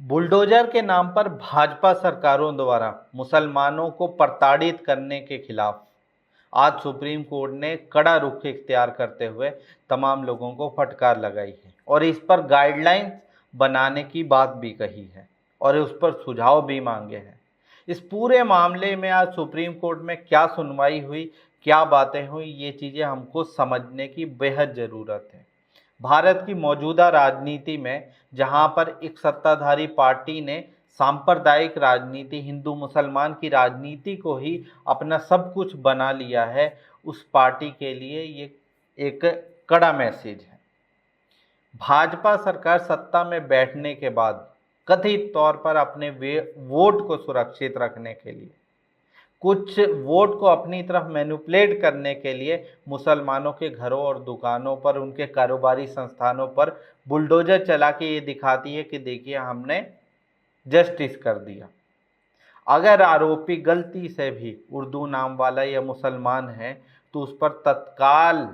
Bulldozer के नाम पर भाजपा सरकारों द्वारा मुसलमानों को प्रताड़ित करने के खिलाफ आज सुप्रीम कोर्ट ने कड़ा रुख इख्तियार करते हुए तमाम लोगों को फटकार लगाई है और इस पर गाइडलाइंस बनाने की बात भी कही है और उस पर सुझाव भी मांगे हैं। इस पूरे मामले में आज सुप्रीम कोर्ट में क्या सुनवाई हुई, क्या बातें हुई, ये चीज़ें हमको समझने की बेहद ज़रूरत है। भारत की मौजूदा राजनीति में जहां पर एक सत्ताधारी पार्टी ने सांप्रदायिक राजनीति, हिंदू मुसलमान की राजनीति को ही अपना सब कुछ बना लिया है, उस पार्टी के लिए ये एक कड़ा मैसेज है। भाजपा सरकार सत्ता में बैठने के बाद कथित तौर पर अपने वोट को सुरक्षित रखने के लिए, कुछ वोट को अपनी तरफ मैनिपुलेट करने के लिए मुसलमानों के घरों और दुकानों पर, उनके कारोबारी संस्थानों पर बुलडोजर चला के ये दिखाती है कि देखिए हमने जस्टिस कर दिया। अगर आरोपी गलती से भी उर्दू नाम वाला या मुसलमान है तो उस पर तत्काल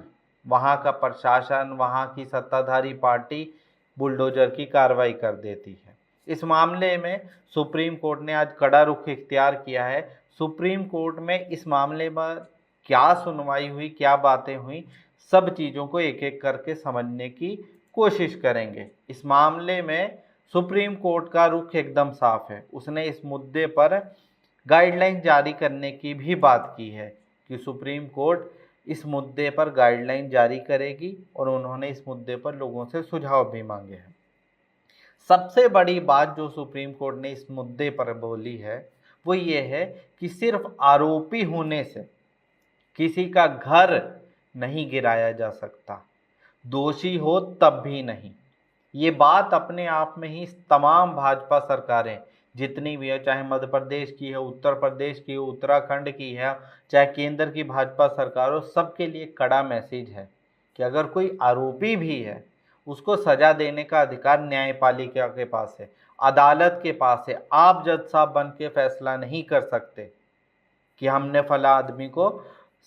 वहाँ का प्रशासन, वहाँ की सत्ताधारी पार्टी बुलडोजर की कार्रवाई कर देती है। इस मामले में सुप्रीम कोर्ट ने आज कड़ा रुख इख्तियार किया है। सुप्रीम कोर्ट में इस मामले में क्या सुनवाई हुई, क्या बातें हुई, सब चीज़ों को एक एक करके समझने की कोशिश करेंगे। इस मामले में सुप्रीम कोर्ट का रुख एकदम साफ है। उसने इस मुद्दे पर गाइडलाइन जारी करने की भी बात की है कि सुप्रीम कोर्ट इस मुद्दे पर गाइडलाइन जारी करेगी और उन्होंने इस मुद्दे पर लोगों से सुझाव भी मांगे हैं। सबसे बड़ी बात जो सुप्रीम कोर्ट ने इस मुद्दे पर बोली है वो ये है कि सिर्फ आरोपी होने से किसी का घर नहीं गिराया जा सकता, दोषी हो तब भी नहीं। ये बात अपने आप में ही तमाम भाजपा सरकारें जितनी भी है, चाहे मध्य प्रदेश की है, उत्तर प्रदेश की है, उत्तराखंड की है, चाहे केंद्र की भाजपा सरकार हो, सबके लिए कड़ा मैसेज है कि अगर कोई आरोपी भी है उसको सजा देने का अधिकार न्यायपालिका के पास है, अदालत के पास है। आप जज साहब बन के फैसला नहीं कर सकते कि हमने फला आदमी को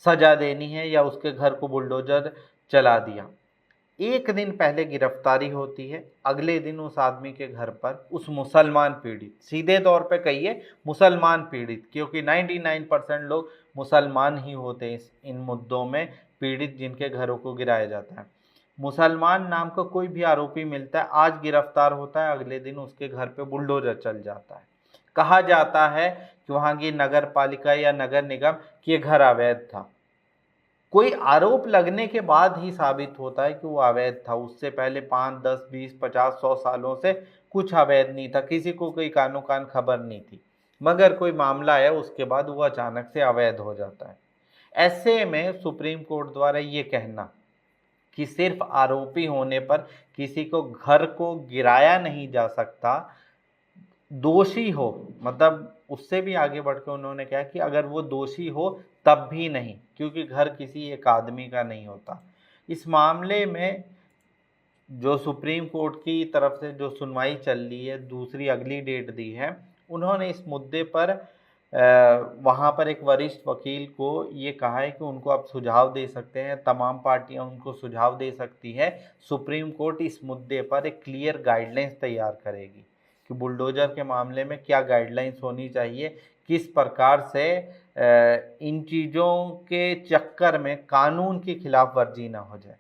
सजा देनी है या उसके घर को बुलडोजर चला दिया। एक दिन पहले गिरफ्तारी होती है, अगले दिन उस आदमी के घर पर उस मुसलमान पीड़ित, सीधे तौर पे कहिए मुसलमान पीड़ित, क्योंकि 99% लोग मुसलमान ही होते हैं इन मुद्दों में पीड़ित जिनके घरों को गिराया जाता है। मुसलमान नाम का कोई भी आरोपी मिलता है, आज गिरफ्तार होता है, अगले दिन उसके घर पे बुलडोजर चल जाता है। कहा जाता है कि वहाँ की नगर पालिका या नगर निगम कि ये घर अवैध था। कोई आरोप लगने के बाद ही साबित होता है कि वो अवैध था, उससे पहले 5, 10, 20, 50, 100 सालों से कुछ अवैध नहीं था, किसी को कोई कानो कान खबर नहीं थी, मगर कोई मामला है उसके बाद वो अचानक से अवैध हो जाता है। ऐसे में सुप्रीम कोर्ट द्वारा ये कहना कि सिर्फ आरोपी होने पर किसी को घर को गिराया नहीं जा सकता, दोषी हो, मतलब उससे भी आगे बढ़ के उन्होंने कहा कि अगर वो दोषी हो तब भी नहीं, क्योंकि घर किसी एक आदमी का नहीं होता। इस मामले में जो सुप्रीम कोर्ट की तरफ से जो सुनवाई चल रही है, दूसरी अगली डेट दी है, उन्होंने इस मुद्दे पर वहाँ पर एक वरिष्ठ वकील को ये कहा है कि उनको आप सुझाव दे सकते हैं, तमाम पार्टियां उनको सुझाव दे सकती है। सुप्रीम कोर्ट इस मुद्दे पर एक क्लियर गाइडलाइंस तैयार करेगी कि बुलडोजर के मामले में क्या गाइडलाइंस होनी चाहिए, किस प्रकार से इन चीज़ों के चक्कर में कानून की खिलाफ वर्जी ना हो जाए।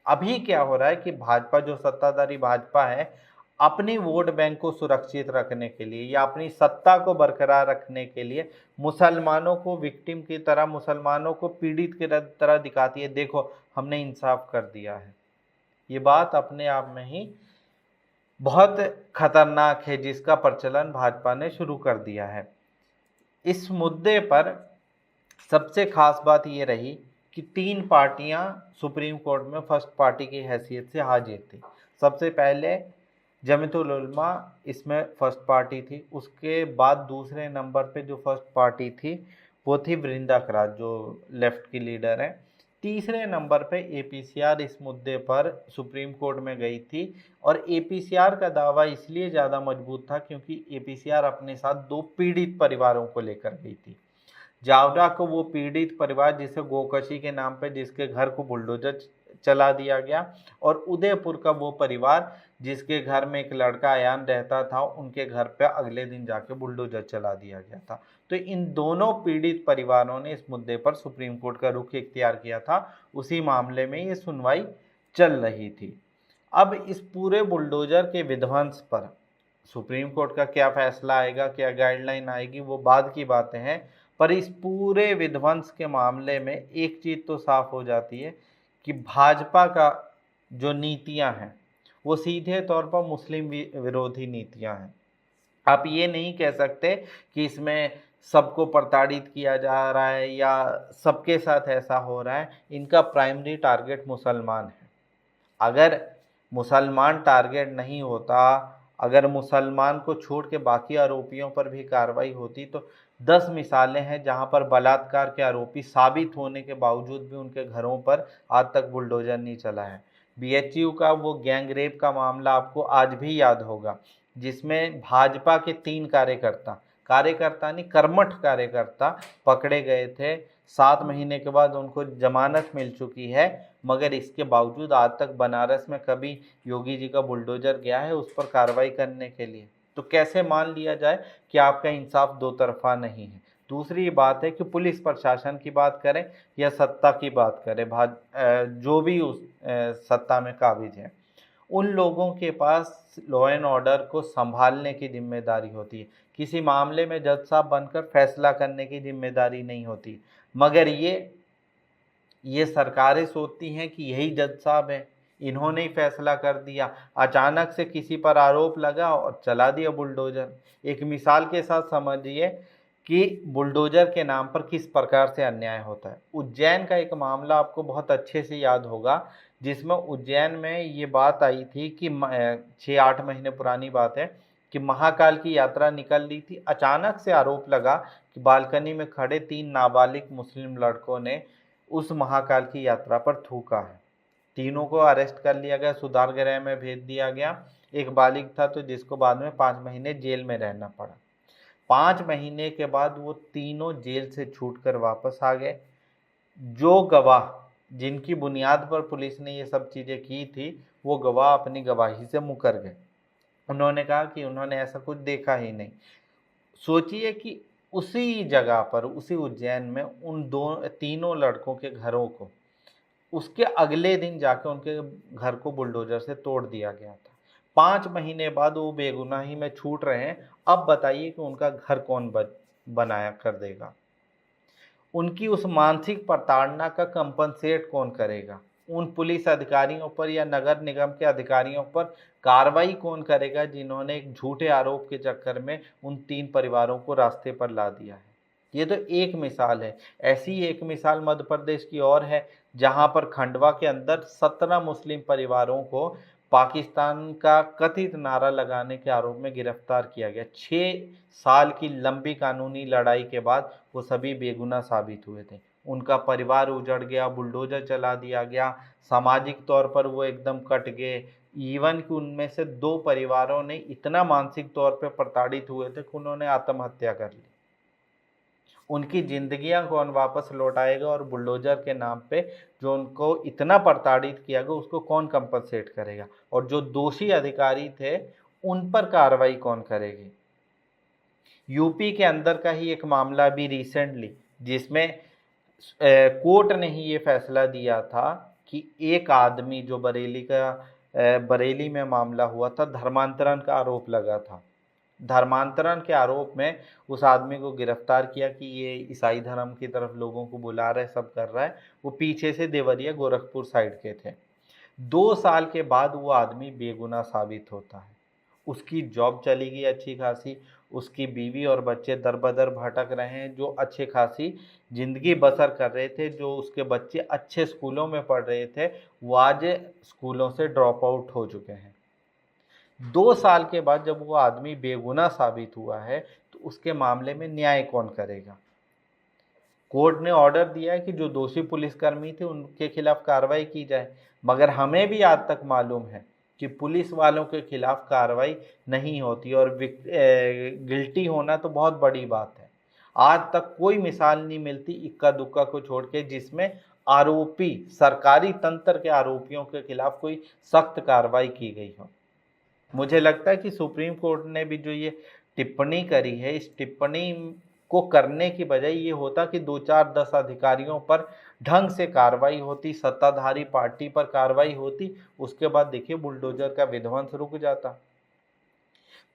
अभी क्या हो रहा है कि भाजपा, जो सत्ताधारी भाजपा है, अपनी वोट बैंक को सुरक्षित रखने के लिए या अपनी सत्ता को बरकरार रखने के लिए मुसलमानों को विक्टिम की तरह, मुसलमानों को पीड़ित की तरह दिखाती है, देखो हमने इंसाफ कर दिया है। ये बात अपने आप में ही बहुत खतरनाक है जिसका प्रचलन भाजपा ने शुरू कर दिया है। इस मुद्दे पर सबसे खास बात ये रही कि 3 पार्टियां सुप्रीम कोर्ट में फर्स्ट पार्टी की हैसियत से हाजिर थी। सबसे पहले जमीयतुल उलमा इसमें फर्स्ट पार्टी थी, उसके बाद दूसरे नंबर पे जो फर्स्ट पार्टी थी वो थी वृंदा करार जो लेफ्ट की लीडर है। तीसरे नंबर पे एपीसीआर इस मुद्दे पर सुप्रीम कोर्ट में गई थी और एपीसीआर का दावा इसलिए ज़्यादा मजबूत था क्योंकि एपीसीआर अपने साथ 2 पीड़ित परिवारों को लेकर गई थी। जावरा को वो पीड़ित परिवार जिसे गोकशी के नाम पे जिसके घर को बुलडोजर चला दिया गया। और उदयपुर का वो परिवार जिसके घर में एक लड़का अयान रहता था, उनके घर पे अगले दिन जाके बुलडोजर चला दिया गया था। तो इन दोनों पीड़ित परिवारों ने इस मुद्दे पर सुप्रीम कोर्ट का रुख इख्तियार किया था। उसी मामले में ये सुनवाई चल रही थी। अब इस पूरे बुलडोजर के विध्वंस पर सुप्रीम कोर्ट का क्या फैसला आएगा, क्या गाइडलाइन आएगी, वो बाद की बातें हैं। पर इस पूरे विध्वंस के मामले में एक चीज तो साफ हो जाती है कि भाजपा का जो नीतियां हैं वो सीधे तौर पर मुस्लिम विरोधी नीतियां हैं। आप ये नहीं कह सकते कि इसमें सबको प्रताड़ित किया जा रहा है या सबके साथ ऐसा हो रहा है। इनका प्राइमरी टारगेट मुसलमान है। अगर मुसलमान टारगेट नहीं होता, अगर मुसलमान को छोड़ के बाकी आरोपियों पर भी कार्रवाई होती, तो 10 मिसालें हैं जहां पर बलात्कार के आरोपी साबित होने के बावजूद भी उनके घरों पर आज तक बुलडोजर नहीं चला है। बीएचयू का वो गैंग रेप का मामला आपको आज भी याद होगा, जिसमें भाजपा के 3 कार्यकर्ता नहीं, कर्मठ कार्यकर्ता पकड़े गए थे। 7 महीने के बाद उनको जमानत मिल चुकी है, मगर इसके बावजूद आज तक बनारस में कभी योगी जी का बुलडोजर गया है उस पर कार्रवाई करने के लिए? तो कैसे मान लिया जाए कि आपका इंसाफ दो तरफा नहीं है? दूसरी बात है कि पुलिस प्रशासन की बात करें या सत्ता की बात करें, जो भी उस सत्ता में काबिज है, उन लोगों के पास लॉ एंड ऑर्डर को संभालने की जिम्मेदारी होती है। किसी मामले में जज साहब बनकर फैसला करने की जिम्मेदारी नहीं होती। मगर ये सरकारें सोचती हैं कि यही जज साहब हैं, इन्होंने ही फैसला कर दिया। अचानक से किसी पर आरोप लगा और चला दिया बुलडोजर। एक मिसाल के साथ समझिए कि बुलडोजर के नाम पर किस प्रकार से अन्याय होता है। उज्जैन का एक मामला आपको बहुत अच्छे से याद होगा, जिसमें उज्जैन में ये बात आई थी कि 6-8 महीने पुरानी बात है कि महाकाल की यात्रा निकल रही थी। अचानक से आरोप लगा कि बालकनी में खड़े 3 नाबालिग मुस्लिम लड़कों ने उस महाकाल की यात्रा पर थूका है। तीनों को अरेस्ट कर लिया गया, सुधार गृह में भेज दिया गया। एक बालिग था तो जिसको बाद में 5 महीने जेल में रहना पड़ा। 5 महीने के बाद वो तीनों जेल से छूटकर वापस आ गए। जो गवाह जिनकी बुनियाद पर पुलिस ने ये सब चीज़ें की थी, वो गवाह अपनी गवाही से मुकर गए। उन्होंने कहा कि उन्होंने ऐसा कुछ देखा ही नहीं। सोचिए कि उसी जगह पर, उसी उज्जैन में उन तीनों लड़कों के घरों को उसके अगले दिन जाके उनके घर को बुलडोजर से तोड़ दिया गया था। 5 महीने बाद वो बेगुनाही में छूट रहे हैं। अब बताइए कि उनका घर कौन बनाया कर देगा? उनकी उस मानसिक प्रताड़ना का कंपनसेट कौन करेगा? उन पुलिस अधिकारियों पर या नगर निगम के अधिकारियों पर कार्रवाई कौन करेगा जिन्होंने एक झूठे आरोप के चक्कर में उन 3 परिवारों को रास्ते पर ला दिया है? ये तो एक मिसाल है। ऐसी एक मिसाल मध्य प्रदेश की और है, जहां पर खंडवा के अंदर 17 मुस्लिम परिवारों को पाकिस्तान का कथित नारा लगाने के आरोप में गिरफ्तार किया गया। 6 साल की लंबी कानूनी लड़ाई के बाद वो सभी बेगुनाह साबित हुए थे। उनका परिवार उजड़ गया, बुलडोजर चला दिया गया, सामाजिक तौर पर वो एकदम कट गए। इवन कि उनमें से 2 परिवारों ने इतना मानसिक तौर पर प्रताड़ित हुए थे कि उन्होंने आत्महत्या कर ली। उनकी जिंदगियां कौन वापस लौटाएगा? और बुलडोजर के नाम पे जो उनको इतना प्रताड़ित किया गया उसको कौन कंपनसेट करेगा? और जो दोषी अधिकारी थे उन पर कार्रवाई कौन करेगी? यूपी के अंदर का ही एक मामला भी रिसेंटली, जिसमें कोर्ट ने ही ये फैसला दिया था कि एक आदमी जो बरेली में मामला हुआ था, धर्मांतरण का आरोप लगा था। धर्मांतरण के आरोप में उस आदमी को गिरफ्तार किया कि ये ईसाई धर्म की तरफ लोगों को बुला रहा है, सब कर रहा है। वो पीछे से देवरिया गोरखपुर साइड के थे। 2 साल के बाद वो आदमी बेगुनाह साबित होता है। उसकी जॉब चली गई अच्छी खासी, उसकी बीवी और बच्चे दर-बदर भटक रहे हैं, जो अच्छे खासी ज़िंदगी बसर कर रहे थे, जो उसके बच्चे अच्छे स्कूलों में पढ़ रहे थे, वो आज स्कूलों से ड्रॉप आउट हो चुके हैं। 2 साल के बाद जब वो आदमी बेगुनाह साबित हुआ है, तो उसके मामले में न्याय कौन करेगा? कोर्ट ने ऑर्डर दिया है कि जो दोषी पुलिसकर्मी थे उनके खिलाफ कार्रवाई की जाए, मगर हमें भी आज तक मालूम है कि पुलिस वालों के खिलाफ कार्रवाई नहीं होती, और गिल्टी होना तो बहुत बड़ी बात है। आज तक कोई मिसाल नहीं मिलती, इक्का दुक्का को छोड़ के, जिसमें आरोपी, सरकारी तंत्र के आरोपियों के खिलाफ कोई सख्त कार्रवाई की गई हो। मुझे लगता है कि सुप्रीम कोर्ट ने भी जो ये टिप्पणी करी है, इस टिप्पणी को करने की बजाय ये होता कि 2-4-10 अधिकारियों पर ढंग से कार्रवाई होती, सत्ताधारी पार्टी पर कार्रवाई होती, उसके बाद देखिए बुलडोजर का विध्वंस रुक जाता।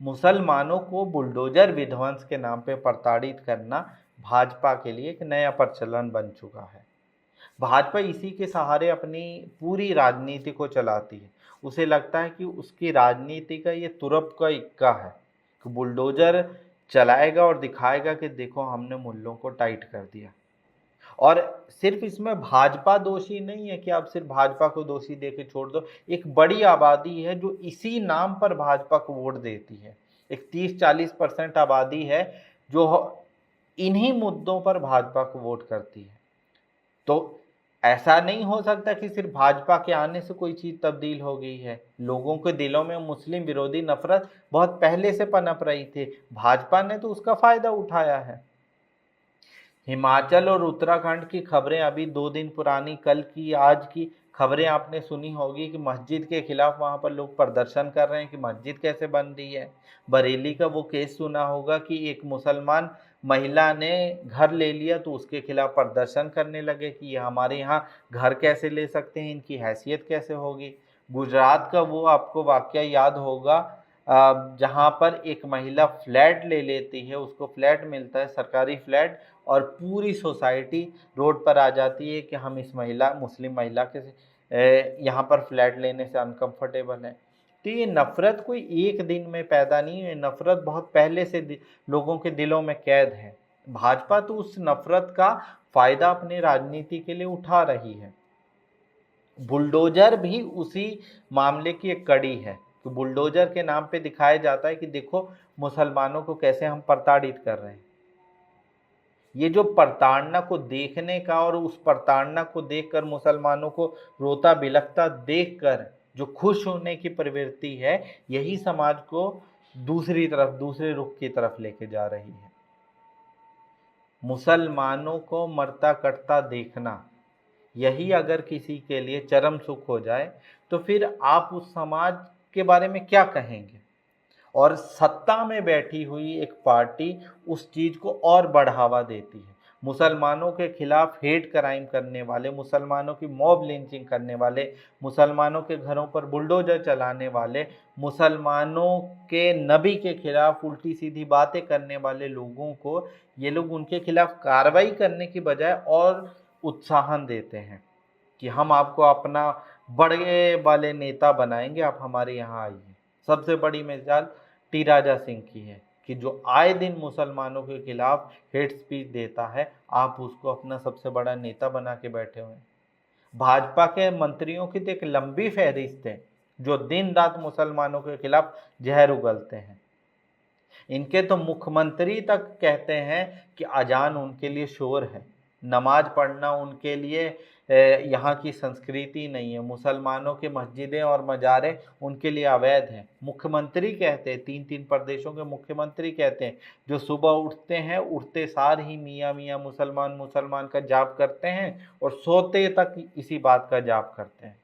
मुसलमानों को बुलडोजर विध्वंस के नाम पे प्रताड़ित करना भाजपा के लिए एक नया प्रचलन बन चुका है। भाजपा इसी के सहारे अपनी पूरी राजनीति को चलाती है। उसे लगता है कि उसकी राजनीति का ये तुरप का इक्का है कि बुलडोजर चलाएगा और दिखाएगा कि देखो हमने मुल्लों को टाइट कर दिया। और सिर्फ इसमें भाजपा दोषी नहीं है कि आप सिर्फ भाजपा को दोषी दे के छोड़ दो। एक बड़ी आबादी है जो इसी नाम पर भाजपा को वोट देती है। एक 30-40% आबादी है जो इन्हीं मुद्दों पर भाजपा को वोट करती है। तो ऐसा नहीं हो सकता कि सिर्फ भाजपा के आने से कोई चीज तब्दील हो गई है। लोगों के दिलों में मुस्लिम विरोधी नफरत बहुत पहले से पनप रही थी, भाजपा ने तो उसका फायदा उठाया है। हिमाचल और उत्तराखंड की खबरें अभी 2 दिन पुरानी, कल की आज की खबरें आपने सुनी होगी कि मस्जिद के खिलाफ वहां पर लोग प्रदर्शन कर रहे हैं कि मस्जिद कैसे बन रही है। बरेली का वो केस सुना होगा कि एक मुसलमान महिला ने घर ले लिया तो उसके खिलाफ प्रदर्शन करने लगे कि ये हमारे यहाँ घर कैसे ले सकते हैं, इनकी हैसियत कैसे होगी। गुजरात का वो आपको वाकया याद होगा जहाँ पर एक महिला फ्लैट ले लेती है, उसको फ्लैट मिलता है, सरकारी फ्लैट, और पूरी सोसाइटी रोड पर आ जाती है कि हम इस मुस्लिम महिला के यहाँ पर फ्लैट लेने से अनकंफर्टेबल है। तो ये नफरत कोई एक दिन में पैदा नहीं है, नफरत बहुत पहले से लोगों के दिलों में कैद है। भाजपा तो उस नफरत का फायदा अपनी राजनीति के लिए उठा रही है। बुलडोजर भी उसी मामले की एक कड़ी है कि बुलडोजर के नाम पे दिखाया जाता है कि देखो मुसलमानों को कैसे हम प्रताड़ित कर रहे हैं। ये जो प्रताड़ना को देखने का और उस प्रताड़ना को देखकर मुसलमानों को रोता बिलखता देखकर जो खुश होने की प्रवृत्ति है, यही समाज को दूसरी तरफ, दूसरे रुख की तरफ लेके जा रही है। मुसलमानों को मरता कटता देखना, यही अगर किसी के लिए चरम सुख हो जाए तो फिर आप उस समाज के बारे में क्या कहेंगे। और सत्ता में बैठी हुई एक पार्टी उस चीज को और बढ़ावा देती है। मुसलमानों के खिलाफ हेट क्राइम करने वाले, मुसलमानों की मॉब लिंचिंग करने वाले, मुसलमानों के घरों पर बुलडोजर चलाने वाले, मुसलमानों के नबी के खिलाफ उल्टी सीधी बातें करने वाले लोगों को ये लोग उनके खिलाफ कार्रवाई करने की बजाय और उत्साहन देते हैं कि हम आपको अपना बड़े वाले नेता बनाएंगे, आप हमारे यहाँ आइए। सबसे बड़ी मिसाल टी राजा सिंह की है कि जो आए दिन मुसलमानों के खिलाफ हेट स्पीच देता है, आप उसको अपना सबसे बड़ा नेता बना के बैठे हुए हैं। भाजपा के मंत्रियों की तो एक लंबी फहरिस्त है जो दिन रात मुसलमानों के खिलाफ जहर उगलते हैं। इनके तो मुख्यमंत्री तक कहते हैं कि अजान उनके लिए शोर है, नमाज पढ़ना उनके लिए यहाँ की संस्कृति नहीं है, मुसलमानों के मस्जिदें और मजारे उनके लिए अवैध हैं। मुख्यमंत्री कहते हैं, 3 प्रदेशों के मुख्यमंत्री कहते हैं, जो सुबह उठते हैं, उठते सार ही मियाँ मियाँ मुसलमान मुसलमान का जाप करते हैं और सोते तक इसी बात का जाप करते हैं।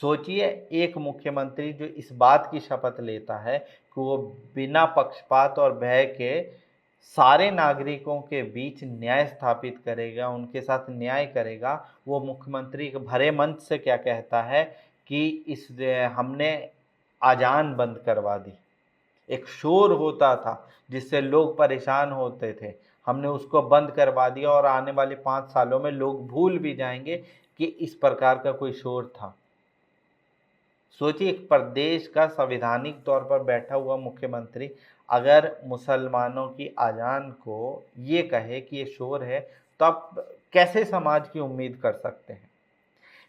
सोचिए, एक मुख्यमंत्री जो इस बात की शपथ लेता है कि वो बिना पक्षपात और भय के सारे नागरिकों के बीच न्याय स्थापित करेगा, उनके साथ न्याय करेगा, वो मुख्यमंत्री भरे मंच से क्या कहता है कि हमने अजान बंद करवा दी। एक शोर होता था जिससे लोग परेशान होते थे, हमने उसको बंद करवा दिया और आने वाले 5 सालों में लोग भूल भी जाएंगे कि इस प्रकार का कोई शोर था। सोचिए, एक प्रदेश का संवैधानिक तौर पर बैठा हुआ मुख्यमंत्री अगर मुसलमानों की अजान को ये कहे कि ये शोर है, तो आप कैसे समाज की उम्मीद कर सकते हैं।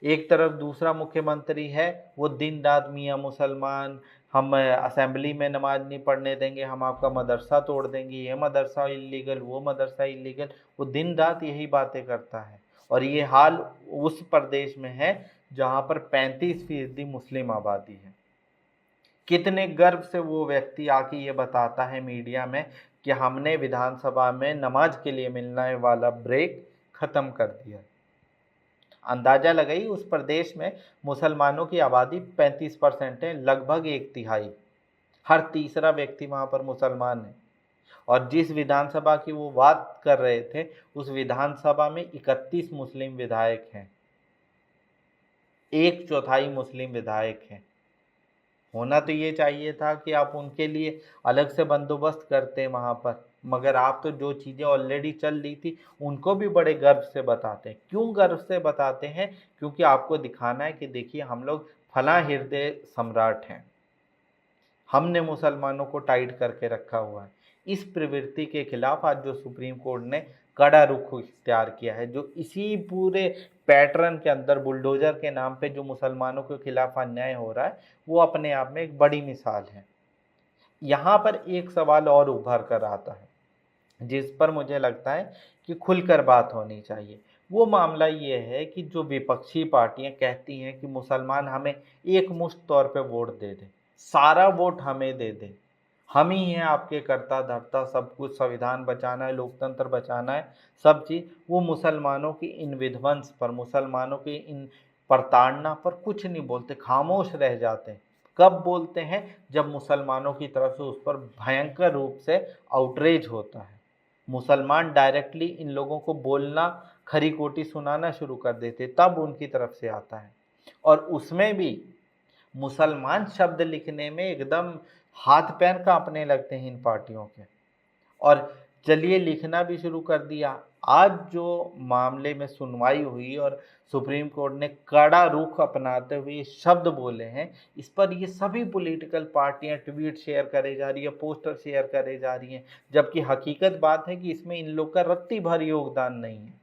एक तरफ दूसरा मुख्यमंत्री है, वो दिन रात मियाँ मुसलमान, हम असेंबली में नमाज नहीं पढ़ने देंगे, हम आपका मदरसा तोड़ देंगे, ये मदरसा इल्लीगल, वो मदरसा इल्लीगल, वो दिन रात यही बातें करता है। और ये हाल उस प्रदेश में है जहाँ पर 35% मुस्लिम आबादी है। कितने गर्व से वो व्यक्ति आके ये बताता है मीडिया में कि हमने विधानसभा में नमाज के लिए मिलने वाला ब्रेक खत्म कर दिया। अंदाजा लगाइए, उस प्रदेश में मुसलमानों की आबादी 35% है, लगभग एक तिहाई, हर तीसरा व्यक्ति वहां पर मुसलमान है। और जिस विधानसभा की वो बात कर रहे थे, उस विधानसभा में 31 मुस्लिम विधायक हैं, एक चौथाई मुस्लिम विधायक हैं। होना तो ये चाहिए था कि आप उनके लिए अलग से बंदोबस्त करते वहां पर, मगर आप तो जो चीज़ें ऑलरेडी चल रही थी उनको भी बड़े गर्व से बताते हैं। क्यों गर्व से बताते हैं? क्योंकि आपको दिखाना है कि देखिए हम लोग फला हृदय सम्राट हैं, हमने मुसलमानों को टाइट करके रखा हुआ है। इस प्रवृत्ति के खिलाफ आज जो सुप्रीम कोर्ट ने कड़ा रुख इख्तियार किया है, जो इसी पूरे पैटर्न के अंदर बुलडोजर के नाम पे जो मुसलमानों के खिलाफ अन्याय हो रहा है, वो अपने आप में एक बड़ी मिसाल है। यहाँ पर एक सवाल और उभर कर आता है जिस पर मुझे लगता है कि खुलकर बात होनी चाहिए। वो मामला ये है कि जो विपक्षी पार्टियां कहती हैं कि मुसलमान हमें एक मुश्त तौर पे वोट दे दें, सारा वोट हमें दे दें, हम ही हैं आपके कर्ता धर्ता, सब कुछ, संविधान बचाना है, लोकतंत्र बचाना है, सब चीज़। वो मुसलमानों की इन विध्वंस पर, मुसलमानों की इन प्रताड़ना पर कुछ नहीं बोलते, खामोश रह जाते हैं। कब बोलते हैं? जब मुसलमानों की तरफ से उस पर भयंकर रूप से आउटरेज होता है, मुसलमान डायरेक्टली इन लोगों को बोलना, खरी खोटी सुनाना शुरू कर देते, तब उनकी तरफ से आता है। और उसमें भी मुसलमान शब्द लिखने में एकदम हाथ पैर कांपने लगते हैं इन पार्टियों के। और चलिए लिखना भी शुरू कर दिया। आज जो मामले में सुनवाई हुई और सुप्रीम कोर्ट ने कड़ा रुख अपनाते हुए ये शब्द बोले हैं, इस पर ये सभी पॉलिटिकल पार्टियां ट्वीट शेयर करे जा रही है, पोस्टर शेयर करे जा रही हैं, जबकि हकीकत बात है कि इसमें इन लोग का रत्ती भर योगदान नहीं है।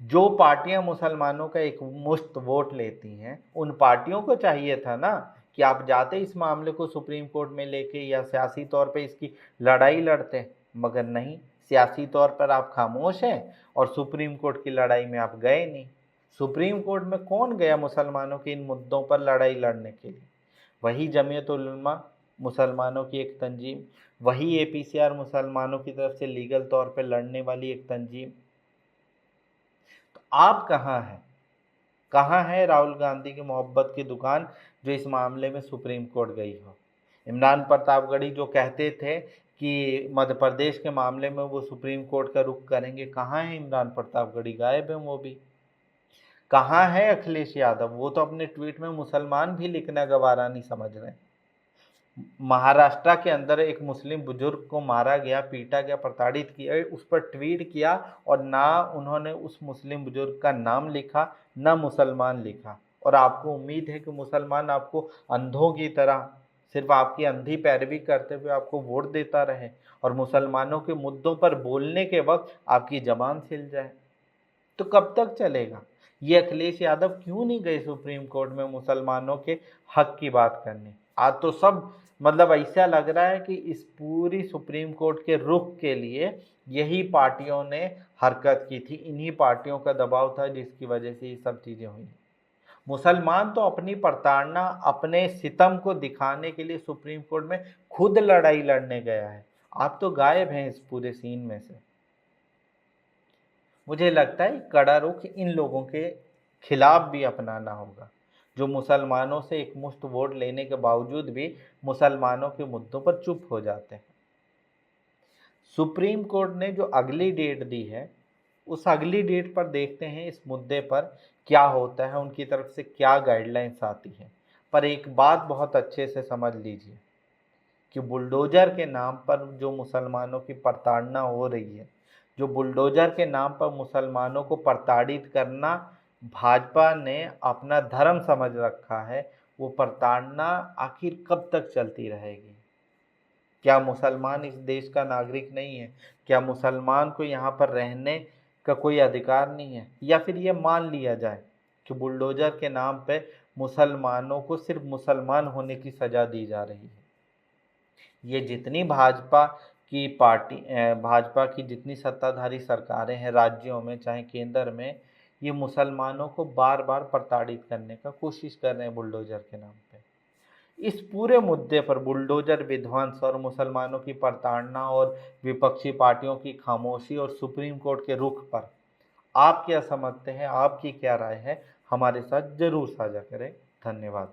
जो पार्टियां मुसलमानों का एक मुश्त वोट लेती हैं, उन पार्टियों को चाहिए था ना कि आप जाते इस मामले को सुप्रीम कोर्ट में लेके या सियासी तौर पे इसकी लड़ाई लड़ते, मगर नहीं, सियासी तौर पर आप खामोश हैं और सुप्रीम कोर्ट की लड़ाई में आप गए नहीं। सुप्रीम कोर्ट में कौन गया मुसलमानों के इन मुद्दों पर लड़ाई लड़ने के लिए? वही जमीयत उल उलमा, मुसलमानों की एक तंजीम, वही APCR, मुसलमानों की तरफ से लीगल तौर पर लड़ने वाली एक तंजीम। तो आप कहाँ हैं? कहाँ है राहुल गांधी की मोहब्बत की दुकान जो इस मामले में सुप्रीम कोर्ट गई हो? इमरान प्रतापगढ़ी जो कहते थे कि मध्य प्रदेश के मामले में वो सुप्रीम कोर्ट का रुख करेंगे, कहाँ है इमरान प्रतापगढ़ी? गायब है वो भी। कहाँ है अखिलेश यादव? वो तो अपने ट्वीट में मुसलमान भी लिखना गवारा नहीं समझ रहे। महाराष्ट्र के अंदर एक मुस्लिम बुजुर्ग को मारा गया, पीटा गया, प्रताड़ित किया, उस पर ट्वीट किया और ना उन्होंने उस मुस्लिम बुजुर्ग का नाम लिखा, ना मुसलमान लिखा। और आपको उम्मीद है कि मुसलमान आपको अंधों की तरह सिर्फ आपकी अंधी पैरवी करते हुए आपको वोट देता रहे और मुसलमानों के मुद्दों पर बोलने के वक्त आपकी जबान सिल जाए? तो कब तक चलेगा? ये अखिलेश यादव क्यों नहीं गए सुप्रीम कोर्ट में मुसलमानों के हक की बात करने? आज तो सब मतलब ऐसा लग रहा है कि इस पूरी सुप्रीम कोर्ट के रुख के लिए यही पार्टियों ने हरकत की थी, इन्हीं पार्टियों का दबाव था जिसकी वजह से ये सब चीज़ें हुई। मुसलमान तो अपनी प्रताड़ना, अपने सितम को दिखाने के लिए सुप्रीम कोर्ट में खुद लड़ाई लड़ने गया है। आप तो गायब हैं इस पूरे सीन में से। मुझे लगता है कड़ा रुख इन लोगों के खिलाफ भी अपनाना होगा, जो मुसलमानों से एक मुश्त वोट लेने के बावजूद भी मुसलमानों के मुद्दों पर चुप हो जाते हैं। सुप्रीम कोर्ट ने जो अगली डेट दी है, उस अगली डेट पर देखते हैं इस मुद्दे पर क्या होता है, उनकी तरफ से क्या गाइडलाइंस आती है। पर एक बात बहुत अच्छे से समझ लीजिए कि बुलडोजर के नाम पर जो मुसलमानों की प्रताड़ना हो रही है, जो बुलडोजर के नाम पर मुसलमानों को प्रताड़ित करना भाजपा ने अपना धर्म समझ रखा है, वो प्रताड़ना आखिर कब तक चलती रहेगी? क्या मुसलमान इस देश का नागरिक नहीं है? क्या मुसलमान को यहाँ पर रहने का कोई अधिकार नहीं है? या फिर ये मान लिया जाए कि बुलडोजर के नाम पे मुसलमानों को सिर्फ मुसलमान होने की सज़ा दी जा रही है? ये जितनी भाजपा की जितनी सत्ताधारी सरकारें हैं राज्यों में चाहे केंद्र में, ये मुसलमानों को बार बार प्रताड़ित करने का कोशिश कर रहे हैं बुलडोजर के नाम पे। इस पूरे मुद्दे पर बुलडोजर विध्वंस और मुसलमानों की प्रताड़ना और विपक्षी पार्टियों की खामोशी और सुप्रीम कोर्ट के रुख पर आप क्या समझते हैं, आपकी क्या राय है, हमारे साथ जरूर साझा करें। धन्यवाद।